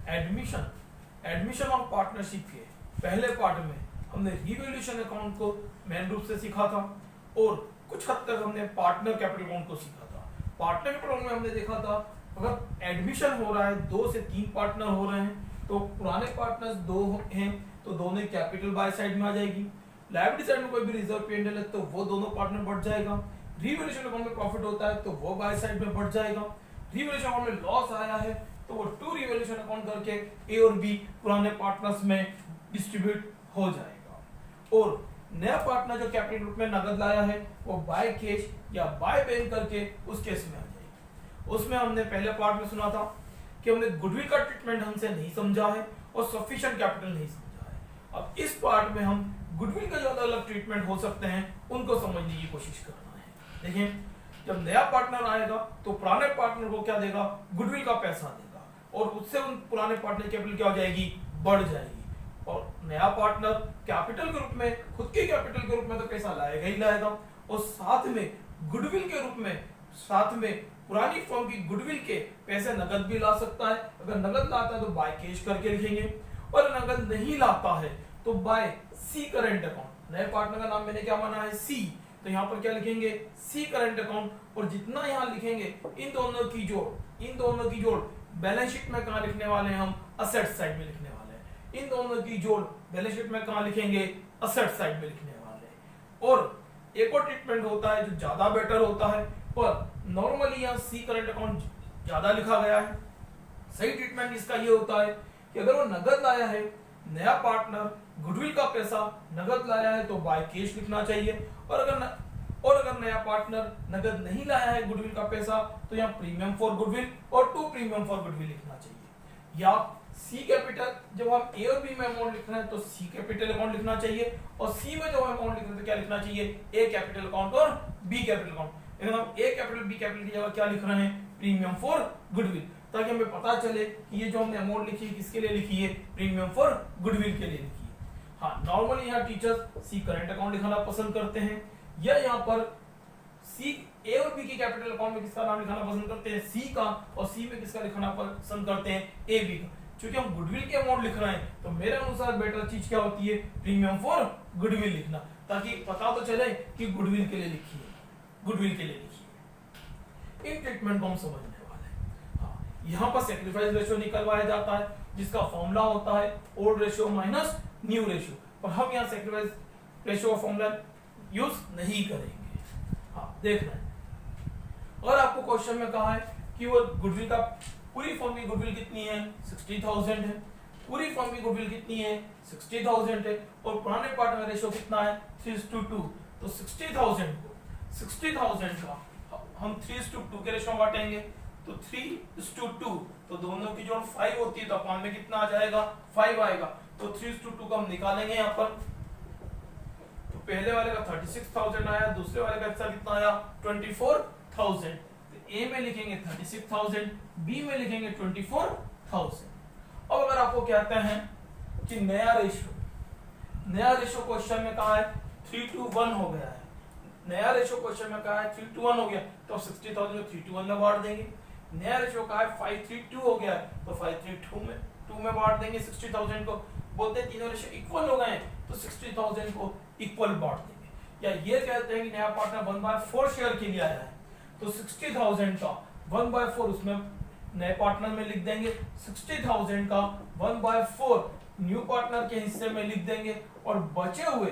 Admission admission of partnership के पहले part में हमने रिवैल्यूएशन अकाउंट को मेन रूप से सीखा था और कुछ हद तक हमने पार्टनर कैपिटल अकाउंट को सीखा था। पार्टनर कैपिटल अकाउंट में हमने देखा था अगर एडमिशन हो रहा है 2 से 3 पार्टनर हो रहे हैं तो पुराने पार्टनर्स 2 हैं तो दोनों कैपिटल बाय साइड में आ जाएगी। लायबिलिटी साइड में कोई भी रिजर्व P&L है तो वो दोनों पार्टनर बढ़ जाएगा। रिवैल्यूएशन अकाउंट में प्रॉफिट होता है तो वो बाय साइड में बढ़ जाएगा। रिवैल्यूएशन अकाउंट में लॉस आया है तो वो टू रिवैल्यूएशन अकाउंट करके A और B पुराने पार्टनर्स में डिस्ट्रीब्यूट हो जाएगा। और नया पार्टनर जो कैपिटल ग्रुप में नगद लाया है वो बाय कैश या बाय बैंक करके उस केस में आ जाएगी। उसमें हमने पहले पार्ट में सुना था कि हमने गुडविल का ट्रीटमेंट हमसे नहीं समझा है और सफिशिएंट कैपिटल नहीं समझा है। अब इस पार्ट में हम गुडविल का जो अलग अलग ट्रीटमेंट हो सकते हैं उनको समझने की कोशिश करना है। देखिए जब नया पार्टनर आएगा तो पुराने पार्टनर को क्या देगा, गुडविल का पैसा देगा और उससे उन पुराने पार्टनर की कैपिटल क्या हो जाएगी, बढ़ जाएगी। और नया पार्टनर कैपिटल के रूप में खुद के कैपिटल के रूप में तो पैसा लाएगा ही लाएगा और साथ में गुडविल के रूप में साथ में पुरानी फर्म की गुडविल के पैसे नगद भी ला सकता है। अगर नगद लाता है तो बाय कैश करके लिखेंगे और नगद नहीं लाता है तो बाय सी करेंट अकाउंट। नए पार्टनर का नाम मैंने क्या माना है, सी, तो यहाँ पर क्या लिखेंगे, सी करेंट अकाउंट। और जितना यहाँ लिखेंगे इन दोनों की जोड़ बैलेंस शीट में कहाँ लिखने वाले हैं, हम असेट साइड में लिखने वाले हैं। इन दोनों की जोड़ बैलेंस शीट में कहाँ लिखेंगे, असेट साइड में लिखने वाले हैं। और एक और ट्रीटमेंट होता है जो ज्यादा बेटर होता है पर नॉर्मली यहाँ सी करेंट अकाउंट ज्यादा लिखा गया है। सही ट्रीटमेंट इसका ये होता है कि अगर वो नगद लाया है, नया पार्टनर गुडविल का पैसा नगद लाया है तो बाय कैश लिखना चाहिए और अगर नया पार्टनर नगद नहीं लाया है गुडविल का पैसा तो यहाँ प्रीमियम फॉर गुडविल और टू प्रीमियम फॉर गुडविल लिखना चाहिए। या सी कैपिटल जब हम ए और बी में अमाउंट लिख रहे हैं तो सी कैपिटल अकाउंट लिखना चाहिए और सी में जब हम अमाउंट लिख रहे हैं तो क्या लिखना चाहिए, ए कैपिटल अकाउंट और बी कैपिटल अकाउंट। लेकिन हम ए कैपिटल बी कैपिटल की जगह क्या लिख रहे हैं, प्रीमियम फॉर गुडविल, ताकि हमें पता चले कि ये जो हमने अमाउंट लिखी है किसके लिए लिखी है, प्रीमियम फॉर गुडविल के लिए लिखी है। हाँ, नॉर्मली यहाँ टीचर्स सी करंट अकाउंट लिखाना पसंद करते हैं या यहाँ पर सी ए और बी की कैपिटल अकाउंट में किसका नाम लिखाना पसंद करते हैं, सी का, और सी में किसका लिखाना पसंद करते हैं, ए बी का। क्योंकि हम गुडविल के अमाउंट लिख रहे हैं तो मेरे अनुसार बेटर चीज क्या होती है, प्रीमियम फॉर गुडविल लिखना, ताकि पता तो चले कि गुडविल के लिए लिखी है, गुडविल के लिए लिखी है। इन ट्रीटमेंट को हम समझने वाले हैं। हाँ, यहाँ पर सैक्रिफाइस रेशियो निकलवाया जाता है जिसका फॉर्मूला होता है old ratio minus new ratio, पर हम यहाँ सैक्रिफाइस रेशियो का फॉर्मूला यूज नहीं करेंगे। हाँ, देखना है। और आपको क्वेश्चन में कहा है कि वो गुडविल का पूरी फर्म की गुडविल कितनी है, 60,000 है। पूरी फर्म की गुडविल कितनी है, 60,000 है। और पुराने पार्टनर रेशियो कितना है, 3:2। तो 60,000 का हम 3:2 के रेशियो में बांटेंगे तो 3:2, तो दोनों की जोड़ 5 होती है तो अपान में कितना आ जाएगा, 5 आएगा। तो 3:2 को हम निकालेंगे यहाँ पर, तो पहले वाले का 36,000 आया, दूसरे वाले का कितना आया, 24,000। ए में लिखेंगे 36,000, बी में लिखेंगे 24,000। अब अगर आपको कहते हैं कि नया रेशियो क्वेश्चन में कहा है 3:1 हो गया है, नया रेशियो क्वेश्चन में कहा है 3:1 हो गया तो 60,000 को 3:1 में बांट देंगे। नया रेशियो कहा है 5:3:2 हो गया है तो 5:3:2 में बांट देंगे 60,000 को। बोलते हैं तीनों रेशियो इक्वल हो गए हैं तो 60,000 को इक्वल बांट देंगे। या ये कहते हैं कि नया पार्टनर 1/4 शेयर के लिए आया है तो 60,000 का 1/4 उसमें नए पार्टनर में लिख देंगे, 60,000 का 1/4 न्यू पार्टनर के हिस्से में लिख देंगे और बचे हुए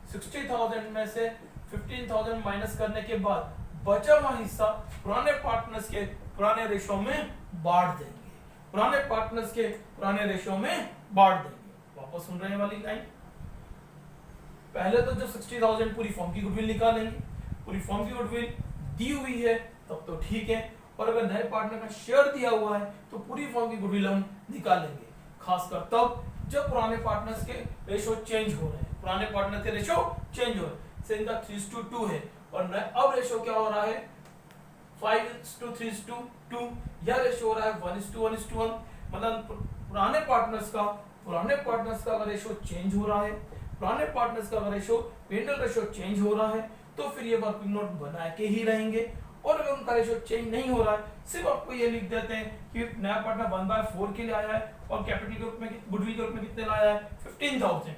60,000 में से 15,000 माइनस करने के बाद बचा हुआ हिस्सा पुराने पार्टनर्स के पुराने रेशियो में बांट देंगे, पुराने पार्टनर्स के पुराने रेशियो में बांट देंगे। वापस सुन रहे वाली लाइन, पहले तो जो 60,000 पूरी फर्म की गुडविल निकालेंगे, पूरी फर्म की गुडविल दी हुई है तब तो ठीक है, और अगर नए पार्टनर का शेयर दिया हुआ है तो पूरी फर्म की गुडविल हम निकालेंगे, खासकर तब जब पुराने पार्टनर्स के रेशियो चेंज हो रहे हैं, पुराने पार्टनर के रेशियो चेंज हो रहे हैं। से इनका 3:2 है और अब रेशियो क्या हो रहा है, 5:3:2, या रेशियो हो रहा है 1:1:1। मतलब पुराने पार्टनर्स का रेशियो चेंज हो रहा है, पुराने पार्टनर्स का रेशियो पेंडल रेशियो चेंज हो रहा है तो फिर ये वर्किंग नोट बना के ही रहेंगे। और अगर उनका रेशियो चेंज नहीं हो रहा है, सिर्फ आपको ये लिख देते हैं कि नया पार्टनर 1/4 के लिए आया है और कैपिटल के रूप में गुडविल के रूप में कितने लाया है 15,000,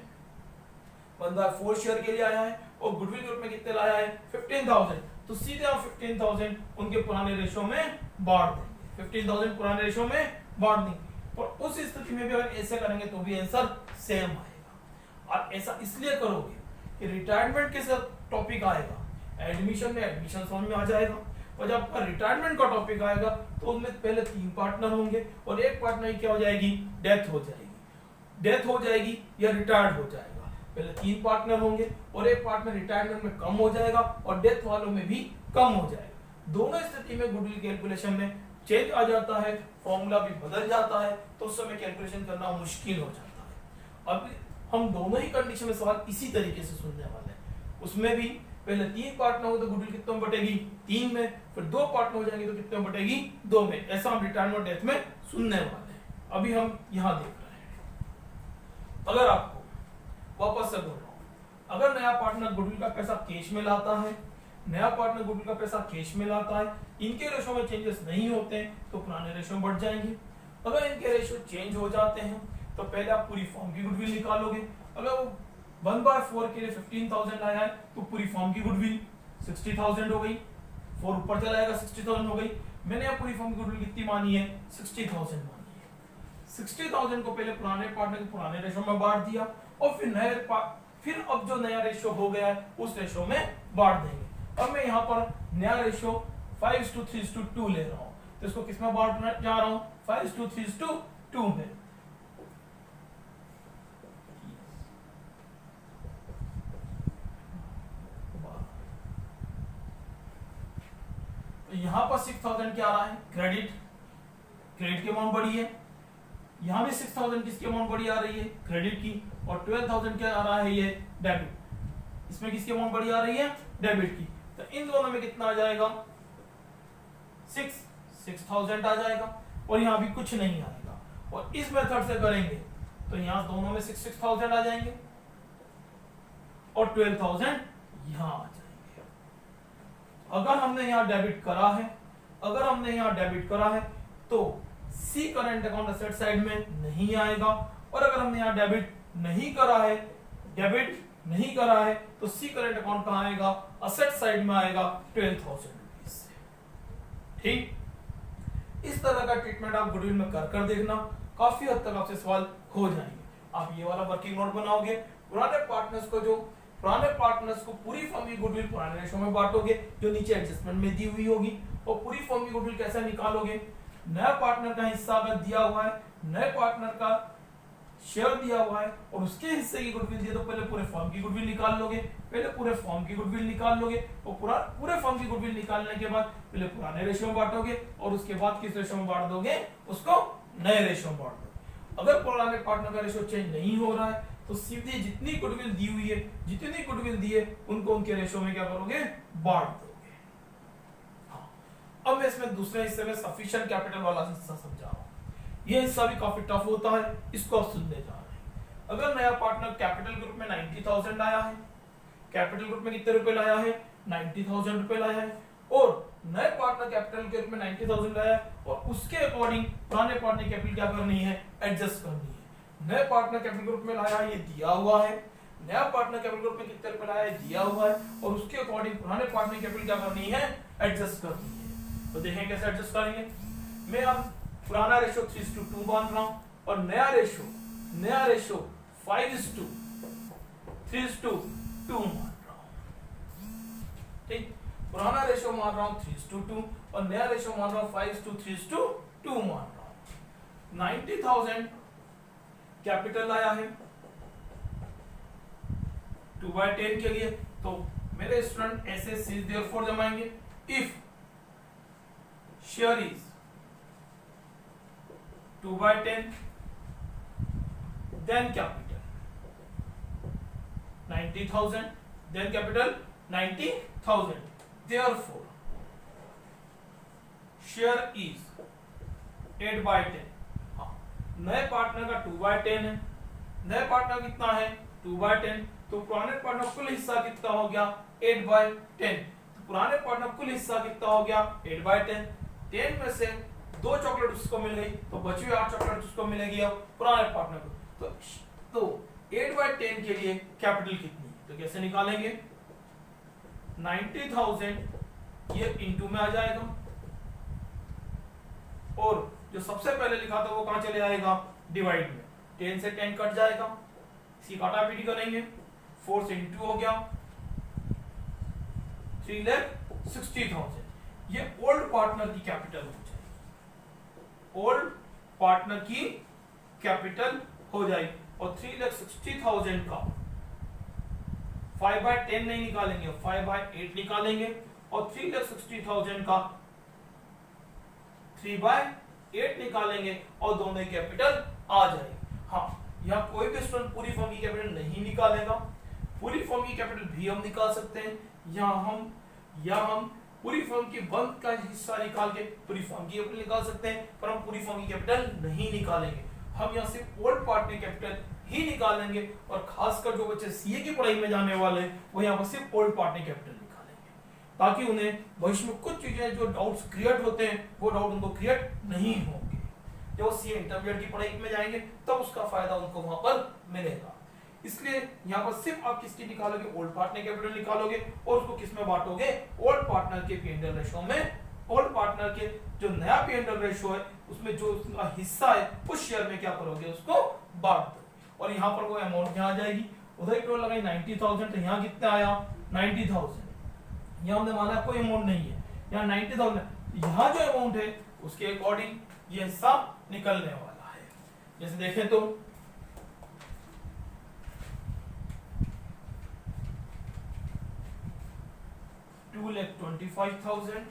1/4 शेयर के लिए आया है और गुडविल के रूप में कितने लाया है 15,000, तो सीधे आप 15,000 उनके पुराने रेशियो में बांट देंगे, 15,000 पुराने रेशियो में बांट देंगे। और उस स्थिति में भी अगर ऐसे करेंगे तो भी आंसर सेम आएगा। और ऐसा इसलिए करोगे कि रिटायरमेंट के साथ टॉपिक आएगा, एडमिशन में एडमिशन समझ में आ जाएगा, और जब आपका रिटायरमेंट का टॉपिक आएगा तो उसमें पहले 3 पार्टनर होंगे और एक पार्टनर की क्या हो जाएगी, डेथ हो जाएगी, डेथ हो जाएगी या रिटायर्ड हो जाएगा। पहले 3 पार्टनर होंगे और एक पार्टनर रिटायरमेंट में कम हो जाएगा और डेथ वालों में भी कम हो जाएगा। दोनों स्थिति में गुडविल कैलकुलेशन में चेंज आ जाता है, फॉर्मूला भी बदल जाता है, तो उस समय कैलकुलेशन करना मुश्किल हो जाता है। अब हम दोनों ही कंडीशन में सवाल इसी तरीके से सुनने वाले हैं। उसमें भी पहले 3 पार्टनर हो तो गुडविल कितने में बटेगी 3 में, फिर 2 पार्टनर हो जाएंगे तो कितने में बटेगी 2 में। ऐसा हम रिटायरमेंट डेथ में सुनने वाले हैं। अभी हम यहां देख रहे हैं, अगर आपको वापस से बोल रहा हूं, अगर नया पार्टनर गुडविल का पैसा कैश में लाता है, नया पार्टनर गुडविल का पैसा कैश में लाता है, इनके रेशो में चेंजेस नहीं होते हैं तो पुराने रेशो में बढ़ जाएंगे। अगर इनके रेशो चेंज हो जाते हैं तो पहले आप पूरी फॉर्म की गुडविल निकालोगे। अगर वो 1/4 के लिए 15,000 आया है तो पूरी फॉर्म की गुडविल 60,000 हो गई, 4 ऊपर चला जाएगा 60,000 हो गई। मैंने यहाँ पूरी फॉर्म की गुडविल कितनी मानी है 60,000 मानी है। 60,000 को पहले पुराने पार्टनर के पुराने रेशो में बांट दिया और फिर अब जो नया रेशो हो गया है उस रेशो में बांट देंगे। अब मैं यहाँ पर नया रेशो 5:3:2 ले रहा हूँ, तो इसको किसमें बांटना जा रहा हूँ 5:3:2 में। यहां पर 6,000 क्या आ रहा है क्रेडिट, क्रेडिट की अमाउंट बढ़ी है। यहां भी 6,000 किसकी अमाउंट बढ़ी आ रही है क्रेडिट की, और 12,000 क्या आ रहा है ये डेबिट, इसमें किसकी अमाउंट बढ़ी आ रही है डेबिट की। तो इन दोनों में कितना आ जाएगा 6,000 आ जाएगा और यहां भी कुछ नहीं आएगा। और इस मेथड से करेंगे तो यहां दोनों में 6,000 आ जाएंगे और 12,000 यहां आ जाएंगे। अगर हमने यहां डेबिट करा है, अगर हमने यहां डेबिट करा है तो सी करंट अकाउंट असेट साइड में नहीं आएगा, और अगर हमने यहां डेबिट नहीं करा है, डेबिट नहीं करा है तो सी करंट अकाउंट कहां आएगा असेट साइड में आएगा 12,000 रुपीज से। ठीक, इस तरह का ट्रीटमेंट आप गुडविल में कर देखना, काफी हद तक आपसे सवाल हो जाएंगे। आप ये वाला वर्किंग नोट बनाओगे, पुराने पार्टनर्स को पूरी फर्म की गुडविल पुराने रेशो में बांटोगे जो नीचे एडजस्टमेंट में दी हुई होगी, और पूरी फर्म की गुडविल कैसे निकालोगे, नया पार्टनर का हिस्सा अगर दिया हुआ है, नए पार्टनर का शेयर दिया हुआ है और उसके हिस्से की गुडविल दिए तो पहले पूरे फर्म की गुडविल निकाल लोगे, पहले पूरे फर्म की गुडविल निकाल लोगे और पूरे फर्म की गुडविल निकालने के बाद पहले पुराने रेशियो में बांटोगे और उसके बाद किस रेशियो में बांट दोगे, उसको नए रेशियो में बांट दोगे। अगर पुराने पार्टनर का रेशियो चेंज नहीं हो रहा है तो सीधे जितनी गुडविल दी हुई है, जितनी गुडविल दी है उनको उनके रेशियो में क्या करोगे बांट दोगे। हाँ, अब मैं इसमें दूसरे हिस्से में सफिशिएंट कैपिटल वाला हिस्सा समझा रहा हूं। ये हिस्सा भी काफी टफ होता है, इसको आप सुनने जा रहे हैं। अगर नया पार्टनर कैपिटल ग्रुप में 90,000 लाया है, कैपिटल ग्रुप में कितने रुपए लाया है 90,000 रुपए लाया है, और नए पार्टनर कैपिटल के रूप में 90,000 लाया है और उसके अकॉर्डिंग पुराने पार्टनर कैपिटल क्या करनी है एडजस्ट करनी है। नए पार्टनर कैपिटल ग्रुप में लाया ये दिया हुआ है, नया पार्टनर कैपिटल ग्रुप में कितने रुपए लाया है दिया हुआ है, और उसके अकॉर्डिंग पुराने पार्टनर कैपिटल क्या करनी है एडजस्ट करनी है। तो देखें कैसे एडजस्ट करेंगे। मैं अब पुराना रेशियो 3:2 मान रहा हूं और नया रेशियो 5:3:2 मान रहा हूं। ठीक, पुराना रेशियो मान रहा हूं 3:2 और नया रेशियो मान रहा हूं 5:3:2 मान रहा हूं। 90,000 कैपिटल आया है 2/10 के लिए, तो मेरे स्टूडेंट ऐसे सीज देयरफॉर जमाएंगे if share is 2/10 then capital 90,000 then capital 90,000, therefore share is 8/10। हाँ, नए पार्टनर का 2/10 है, नए पार्टनर कितना है 2/10, तो पुराने पार्टनर कुल हिस्सा कितना हो गया 8/10। तो पुराने पार्टनर कुल हिस्सा कितना हो गया 8/10। 10 में से 2 चॉकलेट उसको मिल गई तो बची हुई 8 चॉकलेट उसको मिलेगी अब पुराने पार्टनर को। तो 8/10 के लिए कैपिटल कितनी, तो कैसे निकालेंगे 90,000 ये इनटू में आ जाएगा और जो सबसे पहले लिखा था वो कहां चले जाएगा डिवाइड में। 10 से 10 कट जाएगा, इसी काटापीटी करेंगे, 4 से इंटू हो गया 3,60,000। ये ओल्ड पार्टनर की कैपिटल हो जाएगी, ओल्ड पार्टनर की कैपिटल हो जाएगी। और 3,60,000 का 5/10 नहीं निकालेंगे, 5/8 निकालेंगे और 3,60,000 का 3/8 निकालेंगे और दोनों कैपिटल आ जाएगी। हाँ, यहाँ कोई भी स्टूडेंट पूरी फर्म की कैपिटल नहीं निकालेगा, पूरी फर्म की कैपिटल भी हम निकाल सकते हैं। यहाँ हम पूरी फर्म की बंद का हिस्सा निकाल के पूरी फर्म की कैपिटल निकाल सकते हैं, पर हम पूरी फर्म की कैपिटल नहीं निकालेंगे। हम यहाँ सिर्फ ओल्ड पार्टनर कैपिटल ही निकालेंगे और खासकर जो बच्चे सीए की पढ़ाई में जाने वाले हैं वो यहाँ पर सिर्फ ओल्ड पार्टनर कैपिटल निकालेंगे, ताकि उन्हें भविष्य में कुछ चीजें जो डाउट्स क्रिएट होते हैं वो डाउट उनको क्रिएट नहीं होंगे। जब वो सीए इंटरमीडिएट की पढ़ाई में जाएंगे तब उसका फायदा उनको वहां पर मिलेगा। इसलिए यहाँ पर सिर्फ आप किसकी निकालोगे, ओल्ड पार्टनर कैपिटल निकालोगे और उसको किस में बांटोगे, ओल्ड पार्टनर के P&L रेशो में। ओल्ड पार्टनर के जो नया P&L रेशो है उसमें जो उसका हिस्सा है उस शेयर में क्या करोगे, उसको बांट दो। और यहाँ पर वो अमाउंट क्या आ जाएगी, उधर टोटल लगाई 90,000, तो यहाँ कितना आया 90,000। यहाँ हमने माना कोई अमाउंट नहीं है, यहाँ 90,000। यहाँ जो अमाउंट है उसके अकॉर्डिंग ये हिस्सा निकलने वाला है। जैसे देखें तो 2,25,000,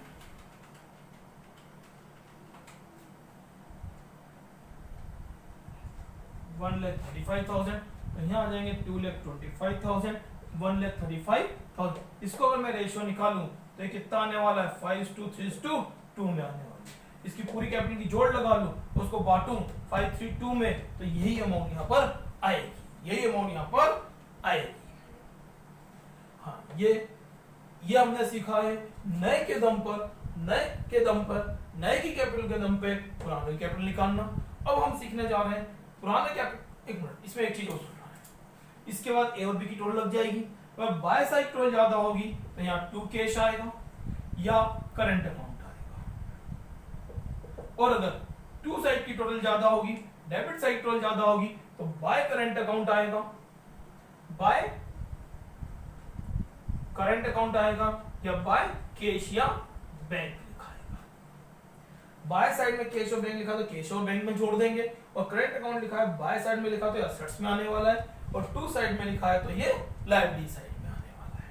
1,35,000, तो यहाँ आ जाएंगे 2,25,000, 1,35,000। इसको अगर मैं रेशियो निकालूं तो ये कितना आने वाला है 5:3:2 में आने वाला है। इसकी पूरी कैपिटल की जोड़ लगा लूं उसको बांटूं 5:3:2 में, तो यही अमाउंट यहाँ पर आएगी, यही अमाउंट यहाँ पर आएगी। हाँ, ये हमने सीखा है नए के दम पर, नए की कैपिटल के दम पे पुराने की कैपिटल निकालना। अब हम सीखने जा रहे हैं पुराने कैपिटल। एक मिनट, इसमें एक चीज और सुनना है, इसके बाद ए और बी की टोटल लग जाएगी। अगर बाय साइड टोटल ज्यादा होगी तो यहाँ 2 कैश आएगा या करंट अकाउंट आएगा, और अगर 2 साइड की टोटल ज्यादा होगी, डेबिट साइड टोटल ज्यादा होगी, तो बाय करंट अकाउंट आएगा, बाय करंट अकाउंट आएगा या बाय कैश या बैंक लिखाएगा। बाय साइड में कैश और बैंक लिखा तो कैश और बैंक में जोड़ देंगे, और करंट अकाउंट लिखा है बाय साइड में लिखा तो एसेट्स में आने वाला है, और 2 साइड में लिखा है तो ये लायबिलिटी साइड में आने वाला है।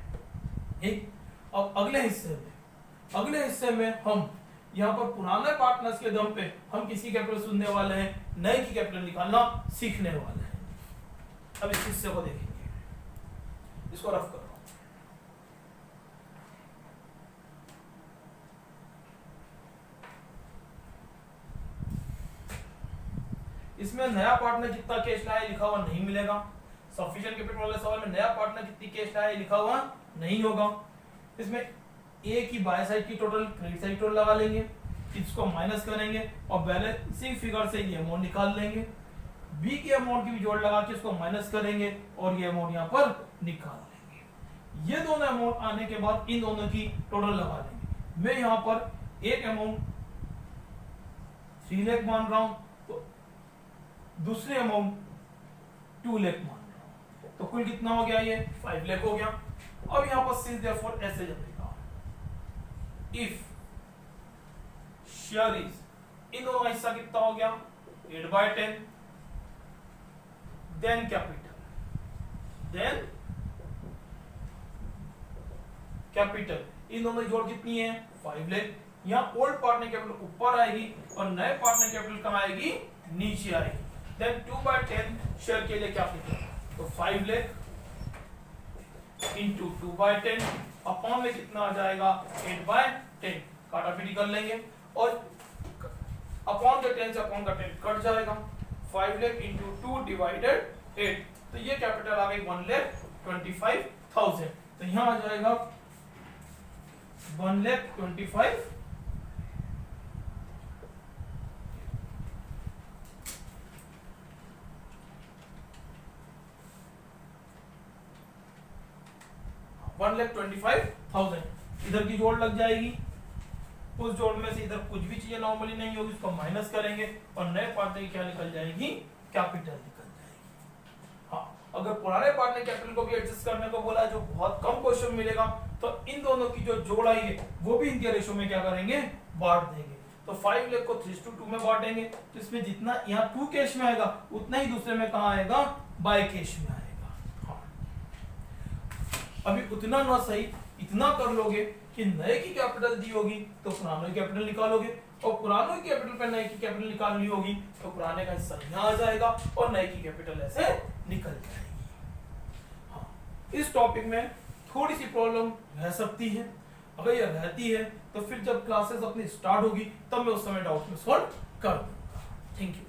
ठीक, अब अगले हिस्से में हम यहाँ पर पुराने पार्टनर्स के दम पे हम किसी कैपिटल सुनने वाले हैं, नए की कैपिटल निकालना सीखने वाले हैं। अब इस हिस्से को देखेंगे, इसको रफ करो। इसमें नया पार्टनर कितना कैश लाया लिखा हुआ नहीं मिलेगा। सफिशिएंट कैपिटल वाले सवाल में नया पार्टनर कितनी कैश लाया लिखा हुआ नहीं होगा। इसमें ए की बाय साइड की टोटल, क्रेडिट साइड टोटल लगा लेंगे, इसको माइनस करेंगे और बैलेंसिंग फिगर से ये अमाउंट निकाल लेंगे। बी की अमाउंट की भी जोड़ लगा के इसको माइनस करेंगे और ये अमाउंट यहाँ पर निकाल लेंगे। ये दोनों अमाउंट आने के बाद इन दोनों की टोटल लगा लेंगे। मैं यहाँ पर एक अमाउंट 3 लाख मान रहा हूं, दूसरे अमाउंट 2 लाख मान रहा हूं, तो कुल कितना हो गया, ये 5 लाख हो गया। अब यहां पर सिंस देयरफॉर ऐसे जमेगा, इफ शेयर इज, इन दोनों का हिस्सा कितना हो गया 8/10, देन कैपिटल, इन दोनों की जोड़ कितनी है 5 लाख। यहाँ ओल्ड पार्टनर कैपिटल ऊपर आएगी और नए पार्टनर कैपिटल कहाँ आएगी, नीचे आएगी। देन 2/10 शेयर के लिए कैपिटल, तो 5 लाख इंटू 2/10 अपॉन में कितना आ जाएगा 8/10, काटापीटी कर लेंगे और अपॉन का 10 से अपॉन का 10 कट जाएगा। 5 लाख इंटू 2 डिवाइडेड 8, तो ये कैपिटल आ गई 1,25,000। तो यहाँ आ जाएगा 1,25,000 1,25,000 इधर की जोड़ लग जाएगी, उस जोड़ में से इधर कुछ भी चीजें नॉर्मली नहीं होगी, उसको माइनस करेंगे और नए पार्टनर की क्या निकल जाएगी, कैपिटल निकल जाएगी। हाँ, अगर पुराने पार्टनर कैपिटल को भी एडजस्ट करने को बोला जो बहुत कम क्वेश्चन मिलेगा, तो इन दोनों की जो जोड़ आई है वो भी इनके रेशो में क्या करेंगे, बांट देंगे। तो 5 लाख को 3:2 में बांटेंगे, तो इसमें जितना यहाँ 2 कैश में आएगा उतना ही दूसरे में कहाँ आएगा, बाय कैश में आएगा। हाँ, अभी उतना ना सही, इतना कर लोगे कि नए की कैपिटल दी होगी तो पुराने की कैपिटल निकालोगे, और पुराने की कैपिटल पर नए की कैपिटल निकालनी होगी तो पुराने का हिस्सा यहाँ आ जाएगा और नए की कैपिटल ऐसे निकल जाएगी। हाँ, इस टॉपिक में थोड़ी सी प्रॉब्लम रह सकती है, अगर ये रहती है तो फिर जब क्लासेस अपनी स्टार्ट होगी तब मैं उस समय डाउट में सॉल्व कर दूंगा। Thank you.